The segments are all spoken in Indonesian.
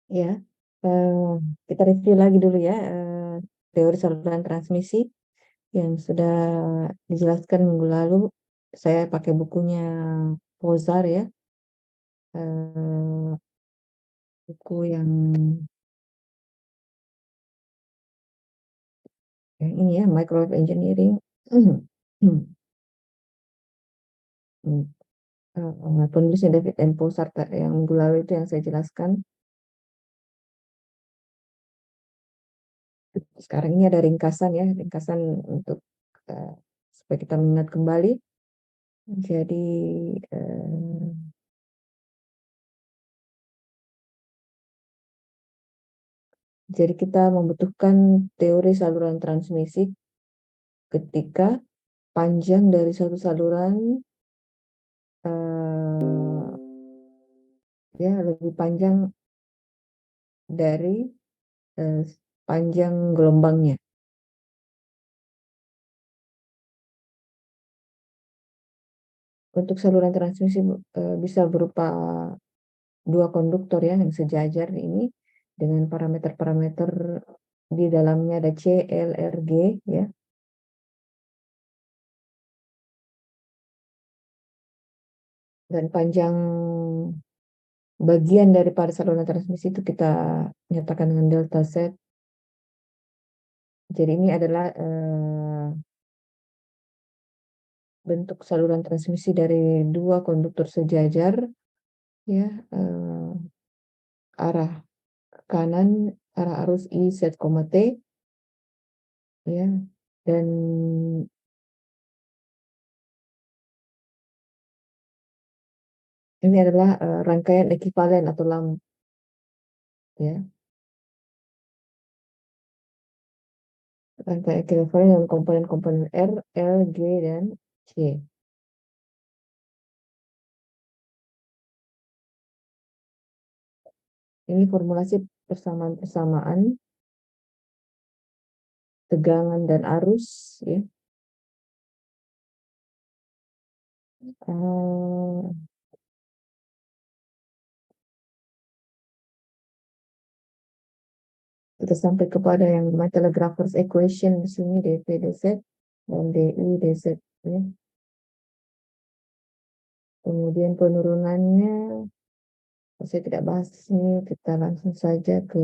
Ya, eee, kita review lagi dulu ya, teori saluran transmisi yang sudah dijelaskan minggu lalu. Saya pakai bukunya Pozar ya, eee, buku yang ini ya, Microwave Engineering. Mmm, Penulisnya David N. Pozar yang minggu lalu itu yang saya jelaskan. Sekarang ini ada ringkasan ya, ringkasan untuk, eee, supaya kita mengingat kembali. Jadi, eee Jadi kita membutuhkan teori saluran transmisi ketika panjang dari suatu saluran eh, ya lebih panjang dari eh, panjang gelombangnya. Untuk saluran transmisi bisa berupa dua konduktor ya yang sejajar ini dengan parameter-parameter di dalamnya ada C, L, R, G ya. Dan panjang bagian daripada saluran transmisi itu kita nyatakan dengan delta Z. Jadi ini adalah bentuk saluran transmisi dari dua konduktor sejajar ya, arah kanan, arah arus I Z, T ya, dan ini adalah rangkaian ekivalen atau lampu ya, rangkaian ekivalen dengan komponen-komponen R, L, G, dan C. Ini formulasi persamaan-persamaan tegangan dan arus ya. Eh, kita sampai kepada yang namanya telegrapher's equation di sini, dP dz dan di dz ya. Kemudian penurunannya saya tidak bahas di sini, kita langsung saja ke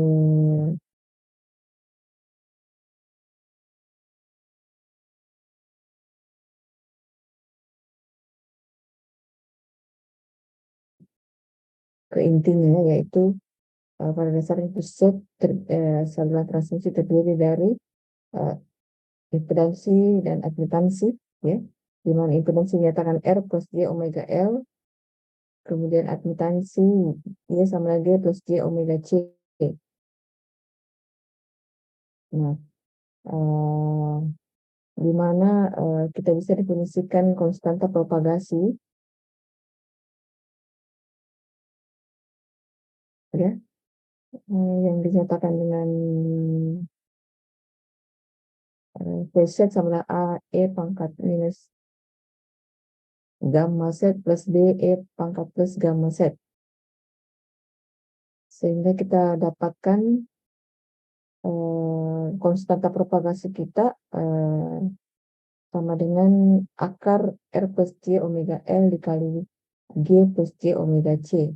intinya, yaitu pada dasarnya itu saluran transmisi terdiri dari uh, impedansi dan admitansi ya, di mana impedansi dinyatakan R plus J omega L, kemudian admitansi Y sama lagi plus J omega C. Nah, uh, di mana kita bisa definisikan konstanta propagasi ya, yang dinyatakan dengan Vz sama dengan A E pangkat minus gamma Z plus B E pangkat plus gamma Z. Sehingga kita dapatkan konstanta propagasi kita sama dengan akar R plus J omega L dikali G plus J omega C.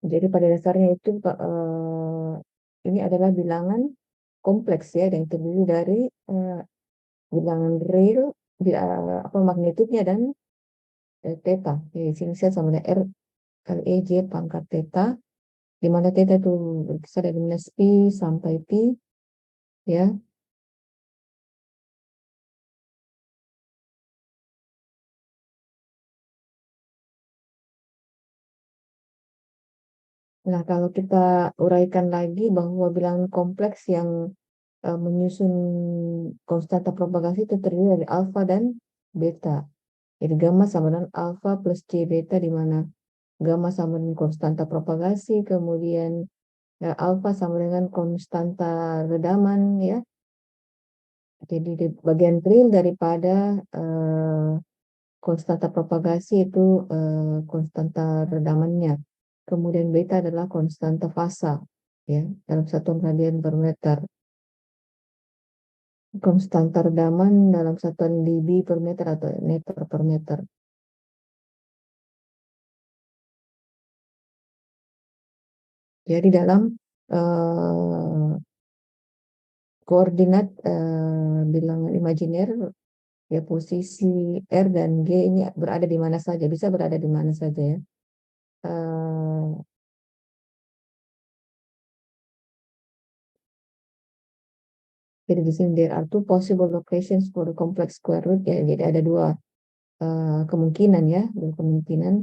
Jadi pada dasarnya itu ini adalah bilangan kompleks ya, yang terdiri dari bilangan real, apa magnitudnya dan theta. Jadi sini saya sama dengan R kali E J pangkat theta, di mana theta itu berkisar dari minus pi sampai pi ya. Nah, kalau kita uraikan lagi bahwa bilangan kompleks yang menyusun konstanta propagasi itu terdiri dari alfa dan beta. Jadi gamma sama dengan alfa plus C beta, di mana gamma sama dengan konstanta propagasi, kemudian ya, alfa sama dengan konstanta redaman ya. Jadi di bagian real daripada konstanta propagasi itu konstanta redamannya. Kemudian beta adalah konstanta fasa ya dalam satuan radian per meter. Konstanta redaman dalam satuan dB per meter atau meter per meter. Jadi dalam eh, koordinat bilangan imajiner ya posisi R dan G ini berada di mana saja, bisa berada di mana saja ya. Eh, jadi di sini there are two possible locations for the complex square root ya. Jadi ada dua kemungkinan ya, dua kemungkinan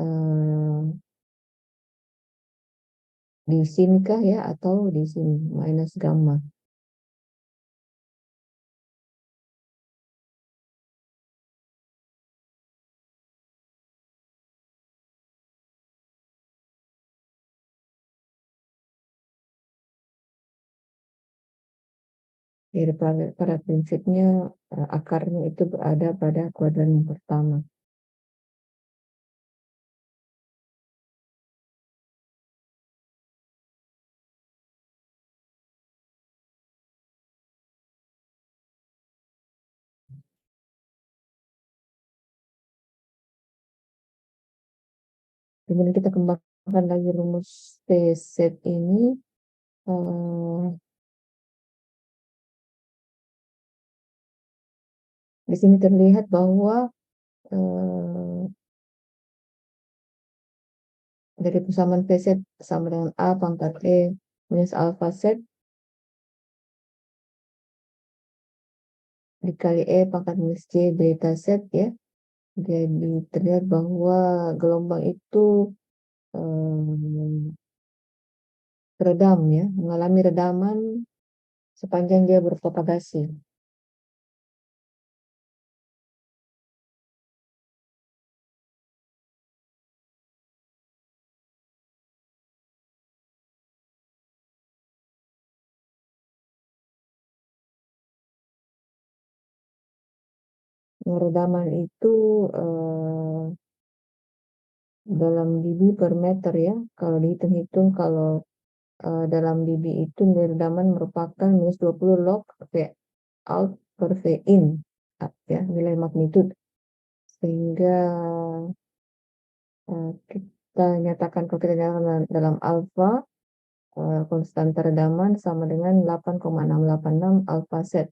eh, di sini kah ya atau di sini minus gamma. Jadi pada prinsipnya akarnya itu berada pada kuadran yang pertama. Kemudian kita kembangkan lagi rumus T set ini. eh, di sini terlihat bahwa eh, dari persamaan P set sama dengan A pangkat E minus alfa set dikali E pangkat minus C beta set ya. Jadi terlihat bahwa gelombang itu eh, redam ya, mengalami redaman sepanjang dia berpropagasi. Redaman itu eh, dalam dB per meter ya. Kalau dihitung-hitung kalau dalam dB itu nilai redaman merupakan minus 20 log V out per V in ya, nilai magnitud. Sehingga kita nyatakan kalau kita nyatakan dalam alfa konstanta redaman sama dengan 8,686 alfa set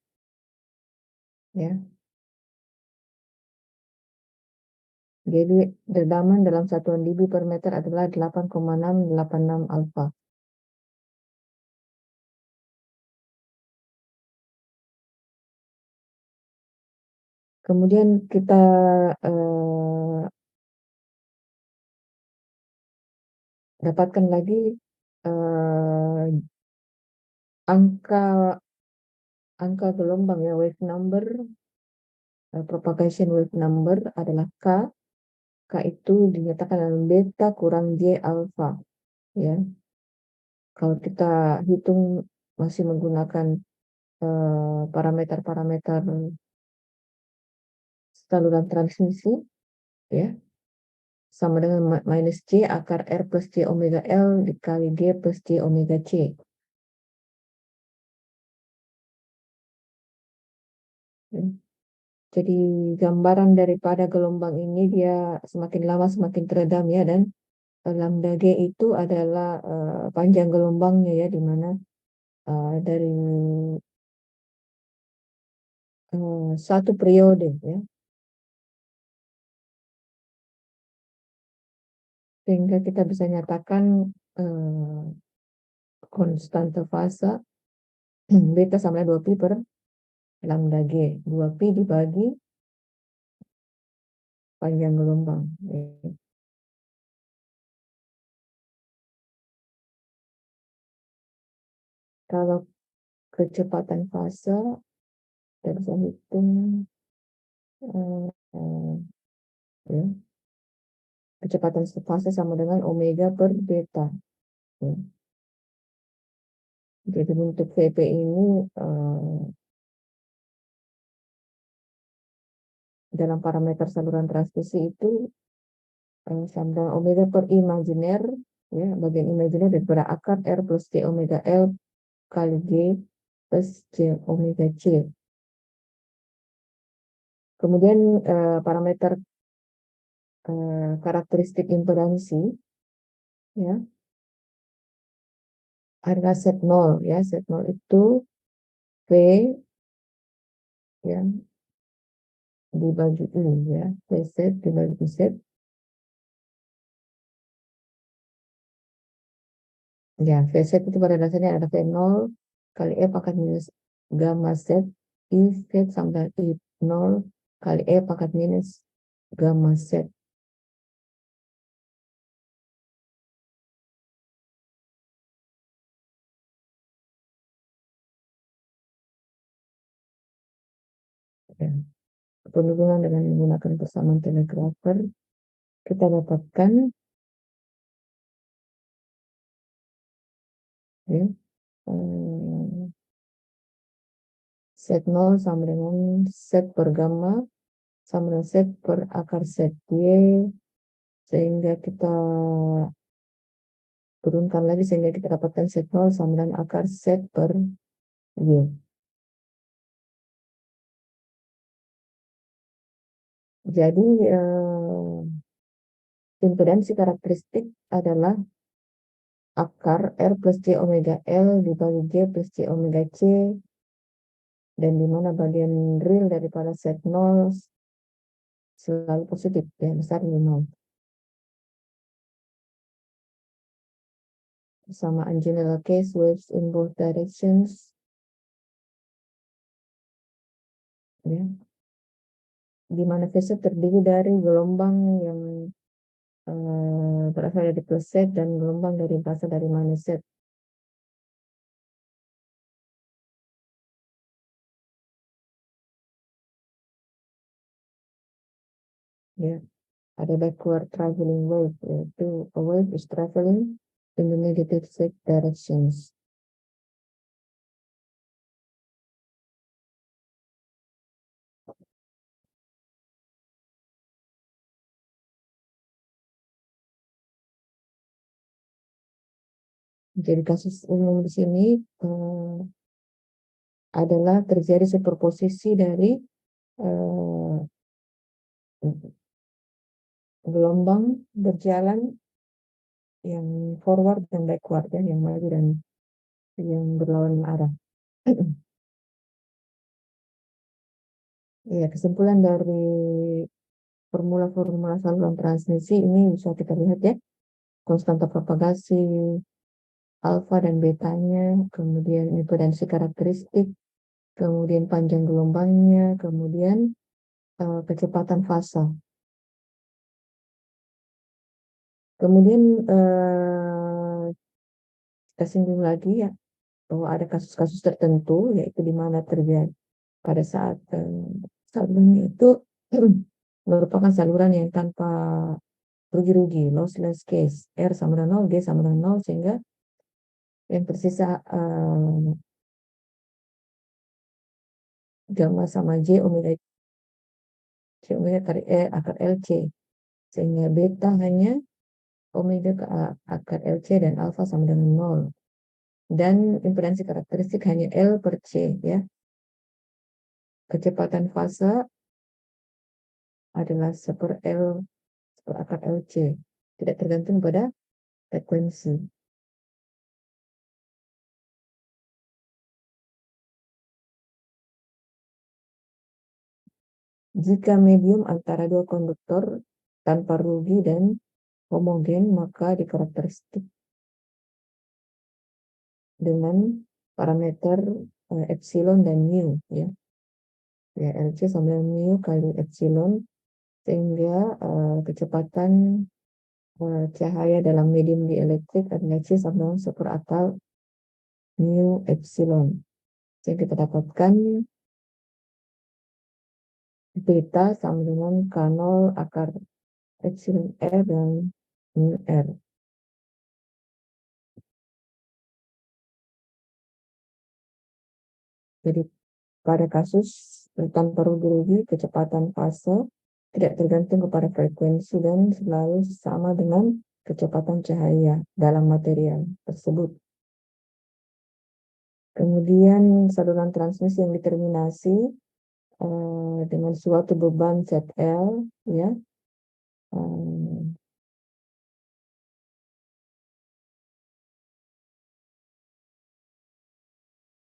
ya. Jadi redaman dalam satuan dB per meter adalah 8,686 alfa. Kemudian kita eh, dapatkan lagi eh, angka angka gelombang ya, wave number, propagation wave number adalah K. K itu dinyatakan dalam beta kurang J alfa ya. Kalau kita hitung masih menggunakan parameter-parameter saluran transmisi ya, sama dengan minus C akar R plus J omega L dikali G plus J omega C. Ya. Jadi gambaran daripada gelombang ini dia semakin lama semakin teredam ya, dan lambda G itu adalah panjang gelombangnya ya, di mana dari satu periode ya, sehingga kita bisa nyatakan eh, konstanta fasa beta sama 2 pi per lambda G. 2 pi dibagi panjang gelombang. Ya. Kalau kecepatan fase kita bisa hitung eh, eh, ya, kecepatan fase sama dengan omega per beta. Ya. Jadi untuk VP ini dalam parameter saluran transmisi itu sambungan omega per imajiner, ya, bagian imajiner daripada akar R plus J omega L kali G plus J omega C. Kemudian parameter karakteristik impedansi, ya, adalah set 0, ya. Set 0 itu V, ya, dibagi U, ya. V set dibagi Z. Ya, V set itu pada dasarnya ada V0 kali E pangkat minus gamma Z I Z sama I0 kali E pangkat minus gamma Z. Ya. Perhubungan dengan menggunakan persamaan telegrafer, kita dapatkan, ya, set 0 sama dengan set per gamma sama dengan set per akar set Y, sehingga kita turunkan lagi sehingga kita dapatkan set 0 sama dengan akar set per Y. Jadi impedansi karakteristik adalah akar R plus J omega L dibagi J plus J omega C, dan di mana bagian real daripada set 0 selalu positif, ya, besar dari 0. Persamaan general case waves in both directions, ya, di mana fase terdiri dari gelombang yang berasal dari plus set dan gelombang dari berasal dari minus set. Ya, ada backward traveling wave, yaitu a wave is traveling in the negative z directions. Jadi kasus umum di sini adalah terjadi superposisi dari uh, gelombang berjalan yang forward dan backward, ya, yang maju dan yang berlawanan arah. Ya, kesimpulan dari formula-formula saluran transmisi ini bisa kita lihat, ya, konstanta propagasi alfa dan betanya, kemudian impedansi karakteristik, kemudian panjang gelombangnya, kemudian kecepatan fasa. Kemudian kita singgung lagi, ya, bahwa ada kasus-kasus tertentu, yaitu di mana terjadi pada saat salurannya itu merupakan saluran yang tanpa rugi-rugi, lossless case, R sama dengan 0, G sama dengan 0, sehingga yang tersisa gamma sama J omega kali E akar LC, sehingga beta hanya omega ke akar LC dan alfa sama dengan 0. Dan impedansi karakteristik hanya L per C, ya. Kecepatan fase adalah seper L per akar LC, tidak tergantung pada frekuensi. Jika medium antara dua konduktor tanpa rugi dan homogen, maka dikarakteristik dengan parameter epsilon dan mu, ya. Ya, LC sama dengan mu kali epsilon, sehingga kecepatan cahaya dalam medium dielektrik adalah C sama dengan seperakal mu epsilon. Jadi kita dapatkan beta sama dengan K0 akar epsilon R dan mu R. Jadi pada kasus tanpa rugi-rugi, kecepatan fase tidak tergantung kepada frekuensi dan selalu sama dengan kecepatan cahaya dalam material tersebut. Kemudian saluran transmisi yang determinasi dengan suatu beban ZL, ya.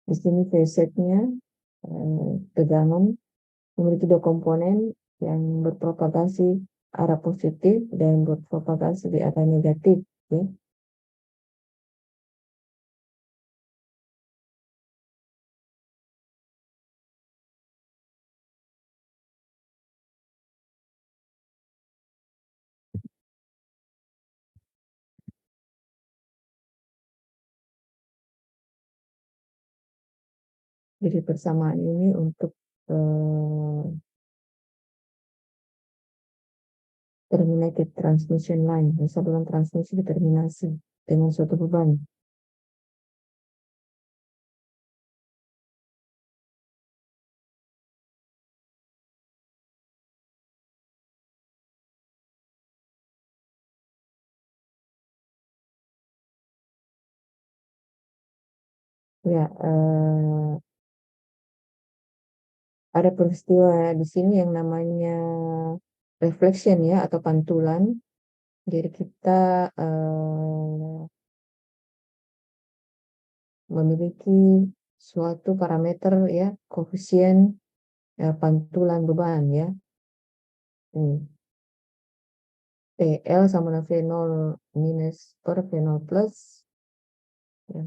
Di sini phase-nya tegangan memiliki dua komponen yang berpropagasi arah positif dan berpropagasi di arah negatif, ya. Jadi persamaan ini untuk terminated transmission line, saluran transmisi determinasi dengan suatu beban. Ya, ada peristiwa di sini yang namanya reflection, ya, atau pantulan. Jadi kita memiliki suatu parameter, ya, koefisien pantulan beban, ya. TL sama dengan V0 minus per V0 plus, ya.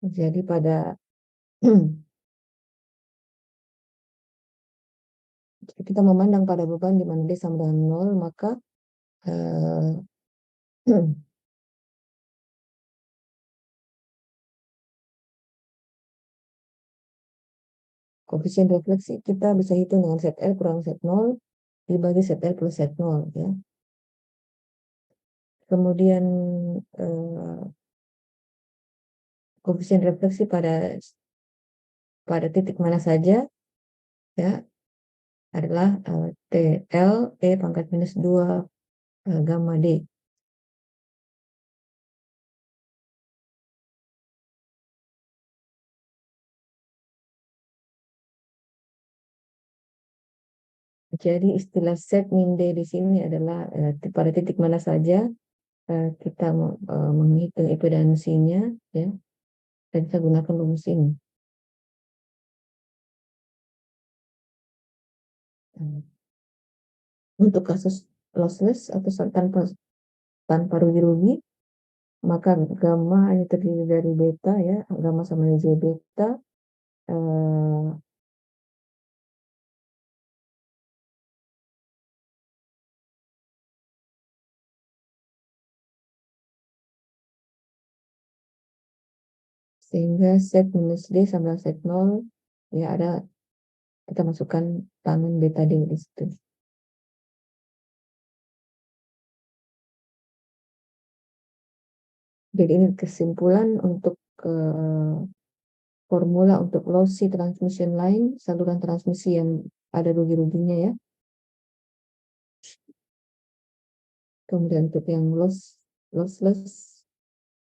Jadi pada kita memandang pada beban di mana D sama dengan 0, maka eh, koefisien refleksi kita bisa hitung dengan ZL kurang Z0 dibagi ZL plus Z0, ya. Kemudian eh, koefisien refleksi pada titik mana saja, ya, adalah TL E pangkat minus 2 gamma D. Jadi istilah set min D di sini adalah pada titik mana saja kita menghitung impedansinya, ya, dan kita gunakan rumus ini. Untuk kasus lossless atau tanpa rugi-rugi, maka gamma hanya terdiri dari beta, ya, gamma sama dengan J beta, eh, sehingga set minus D sama set 0, ya, ada kita masukkan tangan beta D di situ. Jadi ini kesimpulan untuk formula untuk lossy transmission line, saluran transmisi yang ada rugi-ruginya, ya. Kemudian untuk yang lossless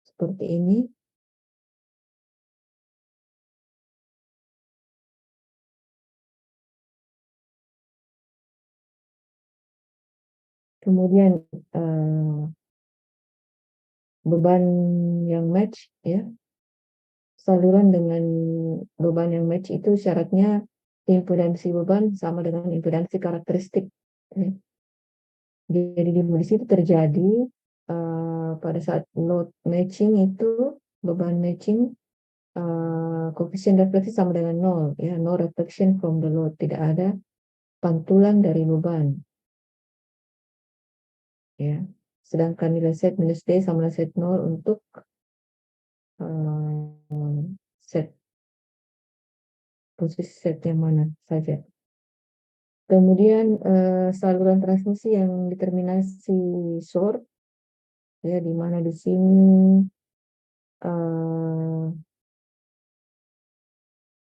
seperti ini. Kemudian beban yang match, ya, saluran dengan beban yang match itu syaratnya impedansi beban sama dengan impedansi karakteristik, ya. Jadi di situ terjadi pada saat load matching itu, beban matching, koefisien refleksi sama dengan 0, ya, no reflection from the load, tidak ada pantulan dari beban, ya. Sedangkan nilai set minus D sama dengan set 0 untuk set posisi set yang mana saja. Kemudian saluran transmisi yang determinasi short, ya, di mana di sini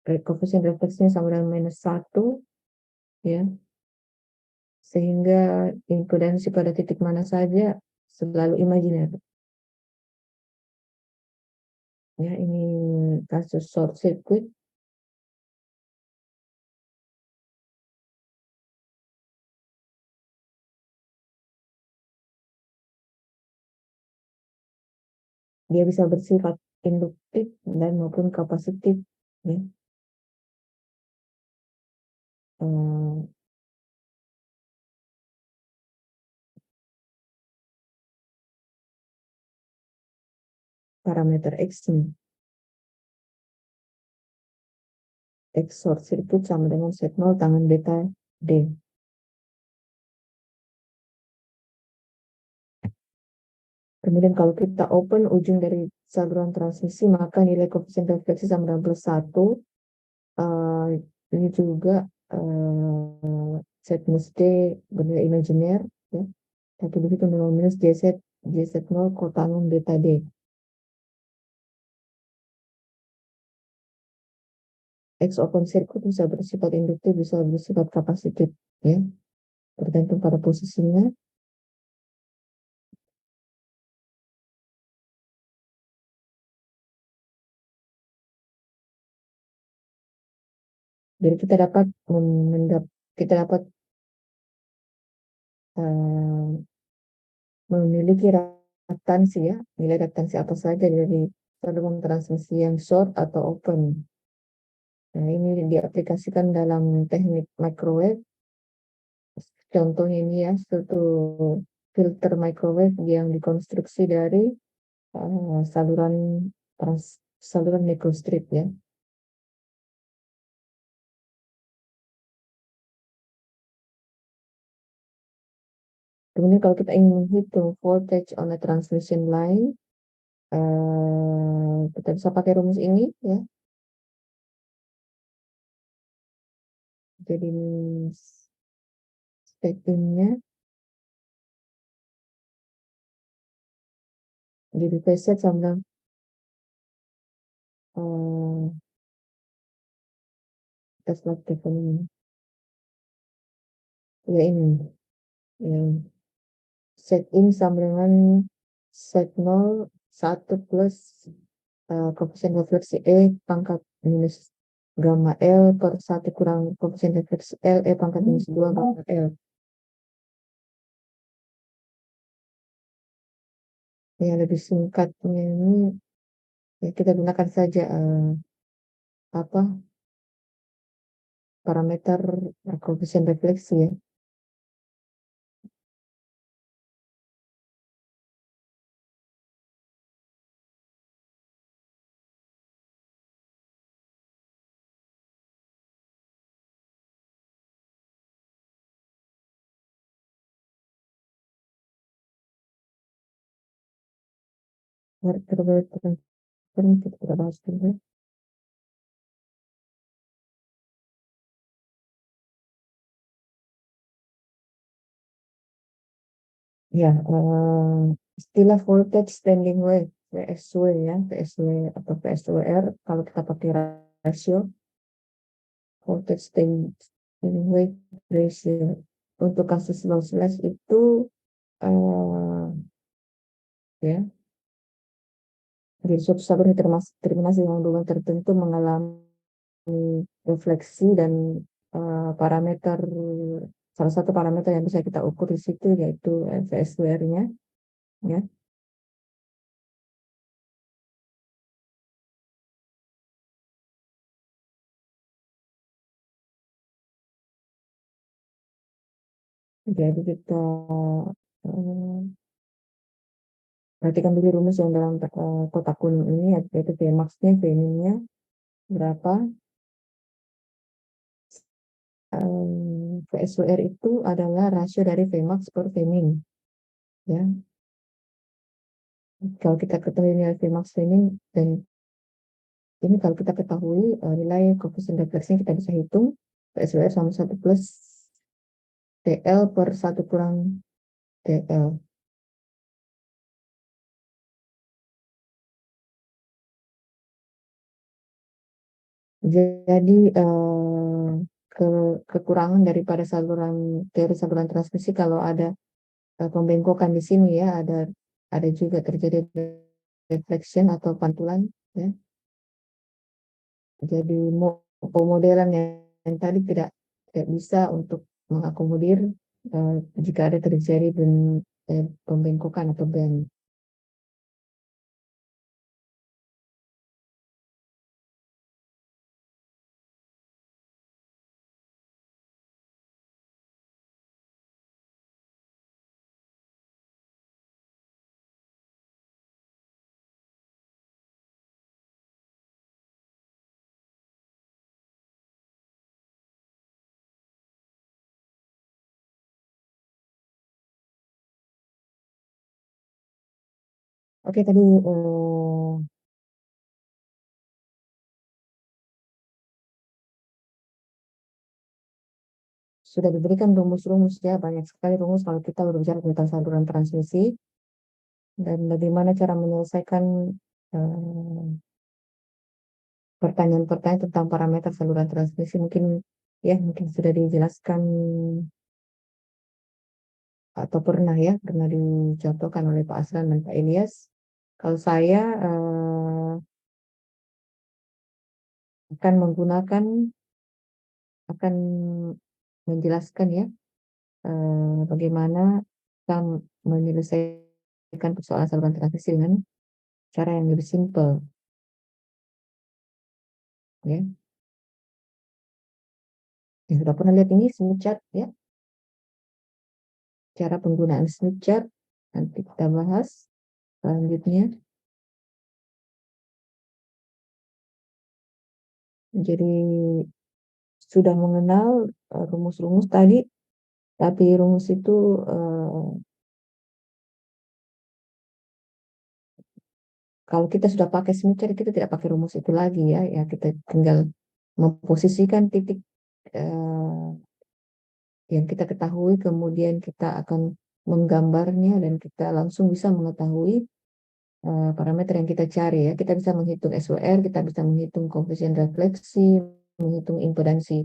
koefisien refleksinya sama dengan -1, ya, sehingga impedansi pada titik mana saja selalu imajiner. Ya, ini kasus short circuit. Dia bisa bersifat induktif dan maupun kapasitif, ya. Parameter X-nya. X short circuit sama dengan Z0 tangan beta D. Kemudian kalau kita open ujung dari saluran transmisi, maka nilai koefisien refleksi sama dengan +1. Ini juga Z minus D bernilai imajiner, ya. Tapi begitu dengan minus JZ0 kotanum beta D. X open circuit bisa bersifat induktif, bisa bersifat kapasitif, ya, tergantung pada posisinya. Jadi kita dapat memiliki reaktansi, ya, nilai reaktansi apa saja dari saluran transmisi yang short atau open. Nah, ini diaplikasikan dalam teknik microwave. Contohnya ini, ya, suatu filter microwave yang dikonstruksi dari saluran saluran microstrip, ya. Kemudian kalau kita ingin menghitung voltage on a transmission line, kita bisa pakai rumus ini, ya. Jadi settingnya jadi preset sama tes telepon ini, ya, ini yang set in sama dengan set 0 1 plus koefisien refleksi E pangkat minus gamma L per 1 kurang koefisien refleksi L E pangkat minus 2 gamma L. Yang lebih singkatnya ini, ya, kita gunakan saja apa parameter koefisien refleksi, ya. Terbaik kita bahas dulu. Ya, istilah voltage standing wave, VSW, ya, VSW atau VSWR, kalau kita pakai rasio voltage standing wave ratio. Untuk kasus lossless itu, ya, jadi suatu saluran terminasi dengan hubungan tertentu mengalami refleksi dan parameter, salah satu parameter yang bisa kita ukur di situ yaitu VSWR-nya, ya. Jadi kita perhatikan dulu rumus yang dalam kotak kuning ini, yaitu Vmax-nya, Vmin-nya berapa. VSWR itu adalah rasio dari Vmax per Vmin, ya. Kalau kita ketahui nilai Vmax Vmin dan Ini kalau kita ketahui nilai koefisien refleksinya kita bisa hitung PSWR sama 1 plus TL per 1 kurang TL. Jadi ke, kekurangan daripada teori saluran transmisi kalau ada pembengkokan di sini ya, ada juga terjadi reflection atau pantulan ya. Jadi pemodelan yang tadi tidak bisa untuk mengakomodir jika ada terjadi pembengkokan atau bend. Oke, tadi sudah diberikan rumus-rumus ya, banyak sekali rumus kalau kita berbicara tentang saluran transmisi dan bagaimana cara menyelesaikan eh, pertanyaan-pertanyaan tentang parameter saluran transmisi. Mungkin sudah dijelaskan atau pernah dicontohkan oleh Pak Aslan dan Pak Ilyas. Kalau saya akan menggunakan akan menjelaskan ya bagaimana kita menyelesaikan persoalan saluran transmisi dengan cara yang lebih simpel ya. Yang sudah pernah lihat ini smooth chart ya, cara penggunaan smooth chart nanti kita bahas selanjutnya. Jadi sudah mengenal rumus-rumus tadi, tapi rumus itu kalau kita sudah pakai smooth chart kita tidak pakai rumus itu lagi ya, ya kita tinggal memposisikan titik eh, yang kita ketahui, kemudian kita akan menggambarnya dan kita langsung bisa mengetahui parameter yang kita cari ya. Kita bisa menghitung SWR, kita bisa menghitung koefisien refleksi, menghitung impedansi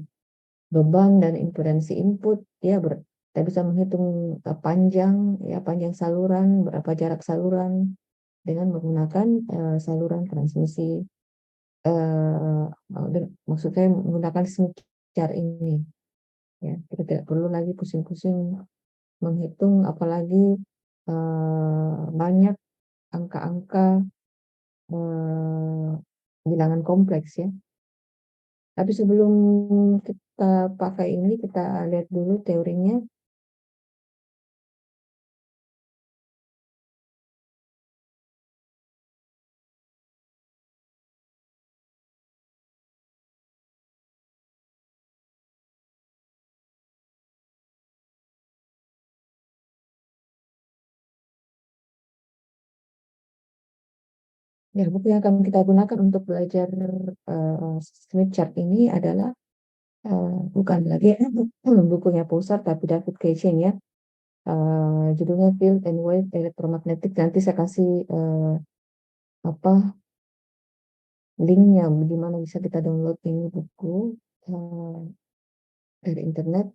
beban dan impedansi input ya. Kita bisa menghitung panjang saluran, berapa jarak saluran dengan menggunakan saluran transmisi. eh Maksud saya menggunakan smooth chart ini ya. Kita tidak perlu lagi pusing-pusing menghitung apalagi banyak angka-angka eh, bilangan kompleks ya. Tapi sebelum kita pakai ini, kita lihat dulu teorinya. Ya, buku yang akan kita gunakan untuk belajar Smith chart ini adalah bukan lagi bukunya Pusat, tapi David Kitchen ya. Judulnya Field and Wave Electromagnetic. Nanti saya kasih apa linknya, di mana bisa kita download ini buku eh, dari internet.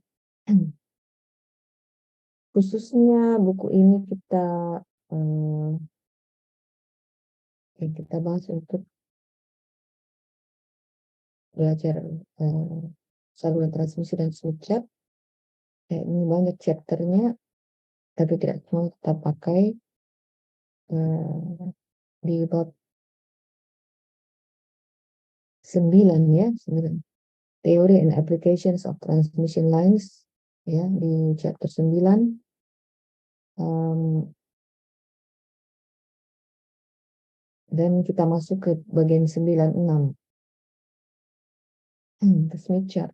Khususnya buku ini eh, kita bahas untuk belajar eh, saluran transmisi dan smooth chart. Ini banyak chapternya, tapi tidak semua kita pakai eh, di bab 9 ya, 9. Theory and Applications of Transmission Lines ya, di chapter 9. Em, dan kita masuk ke bagian 96 ke smooth chart.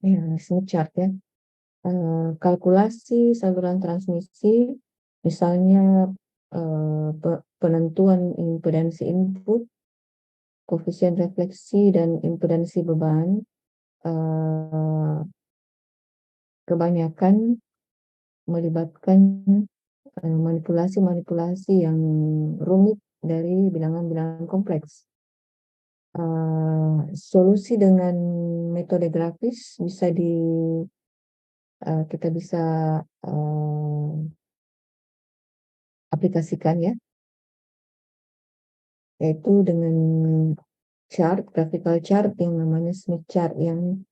Ya, Smith chart ya. Kalkulasi saluran transmisi, misalnya penentuan impedansi input, koefisien refleksi dan impedansi beban, kebanyakan melibatkan manipulasi-manipulasi yang rumit dari bilangan-bilangan kompleks. Solusi dengan metode grafis bisa kita bisa aplikasikan ya, yaitu dengan chart, graphical chart yang namanya Smith chart yang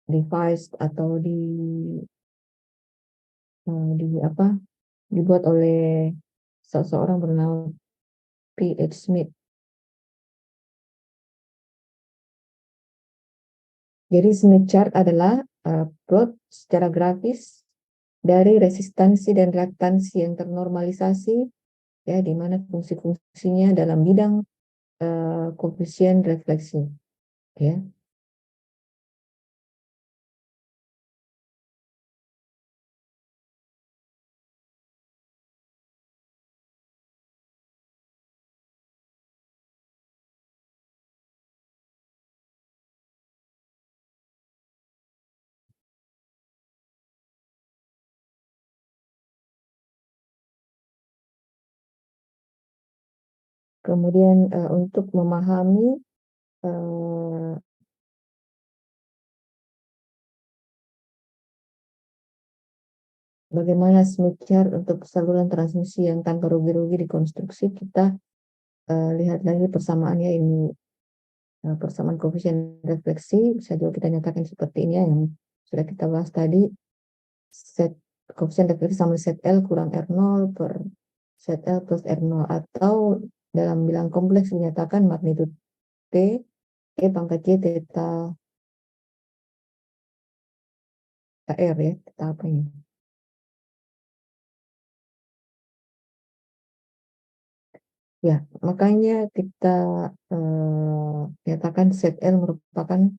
device atau di apa dibuat oleh seseorang bernama P.H. Smith. Jadi Smith chart adalah plot secara grafis dari resistansi dan reaktansi yang ternormalisasi ya, di mana fungsi-fungsinya dalam bidang koefisien refleksi ya. Kemudian untuk memahami bagaimana Smith chart untuk saluran transmisi yang tanpa rugi-rugi dikonstruksi, kita lihat lagi persamaannya ini. Persamaan koefisien refleksi bisa juga kita nyatakan seperti ini ya, yang sudah kita bahas tadi. Set koefisien refleksi sama set L kurang R0 per set L plus R0, atau dalam bilang kompleks dinyatakan magnitud T E pangkat J theta R ya, theta apa ini? Ya, makanya kita nyatakan set L merupakan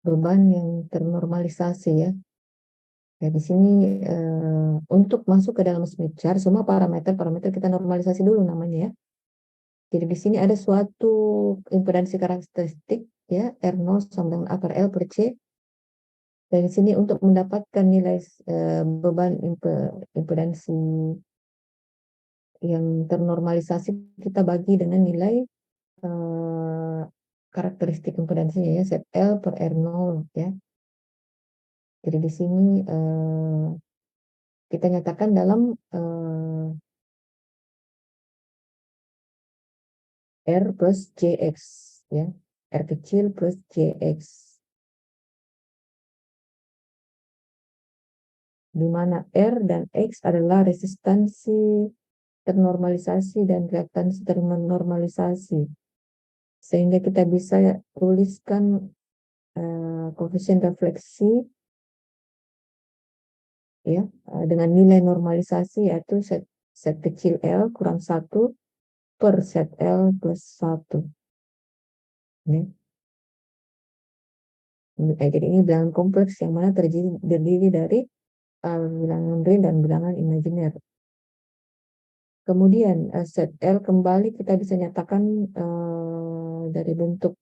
beban yang ternormalisasi ya. Ya, di sini untuk masuk ke dalam Smith chart, semua parameter kita normalisasi dulu namanya ya. Jadi di sini ada suatu impedansi karakteristik ya, R0 sama dengan akar L per C. Dan di sini untuk mendapatkan nilai beban impedansi yang ternormalisasi, kita bagi dengan nilai eh, karakteristik impedansinya ya, set L per R0 ya. Jadi di sini kita nyatakan dalam R plus JX ya, R kecil plus JX, di mana R dan X adalah resistansi ternormalisasi dan reaktansi ternormalisasi, sehingga kita bisa tuliskan koefisien refleksi ya dengan nilai normalisasi, yaitu set kecil L kurang 1 per set L plus 1 ya. Jadi ini bilangan kompleks yang mana terdiri dari bilangan real dan bilangan imajiner. Kemudian set L kembali kita bisa nyatakan dari bentuk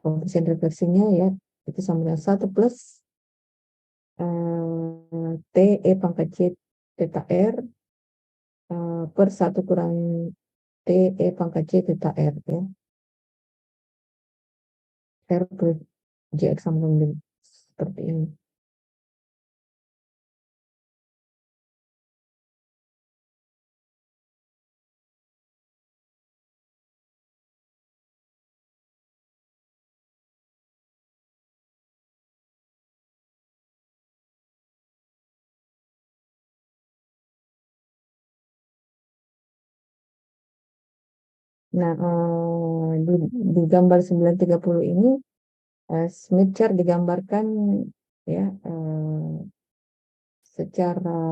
koefisien refleksinya ya, itu sama dengan 1 plus T E pangkat C theta R per 1 kurang T E pangkat C theta R ya. R plus JX sama dengan seperti ini. Nah, di gambar 930 ini Smith chart digambarkan ya secara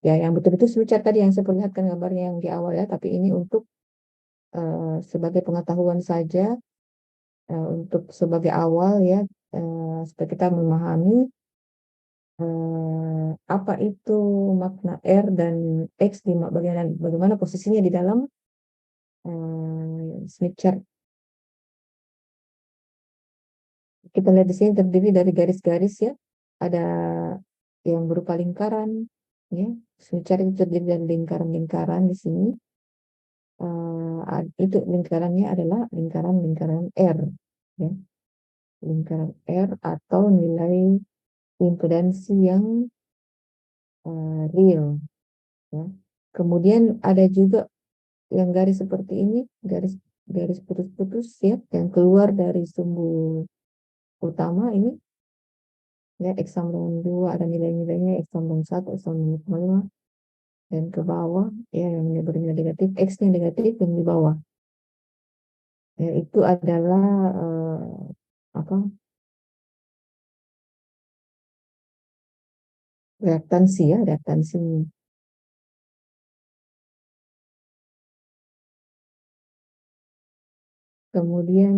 ya yang betul-betul Smith chart tadi yang saya perlihatkan gambarnya yang di awal ya, tapi ini untuk sebagai pengetahuan saja untuk sebagai awal ya, supaya kita memahami apa itu makna R dan X di bagaimana posisinya di dalam Smith chart. Kita lihat di sini terdiri dari garis-garis ya. Ada yang berupa lingkaran ya. Smith chart itu terdiri dari lingkaran-lingkaran di sini. Itu lingkarannya adalah lingkaran-lingkaran R ya. Lingkaran R atau nilai impedansi yang real ya. Kemudian ada juga yang garis seperti ini, garis garis putus-putus ya, yang keluar dari sumbu utama ini ya, X sambungan 2 ada nilai-nilainya, X sambungan 1, X sambungan 5, dan ke bawah ya yang bernilai negatif, X yang negatif yang di bawah. Ya, itu adalah apa reaktansi ya, reaktansi. Kemudian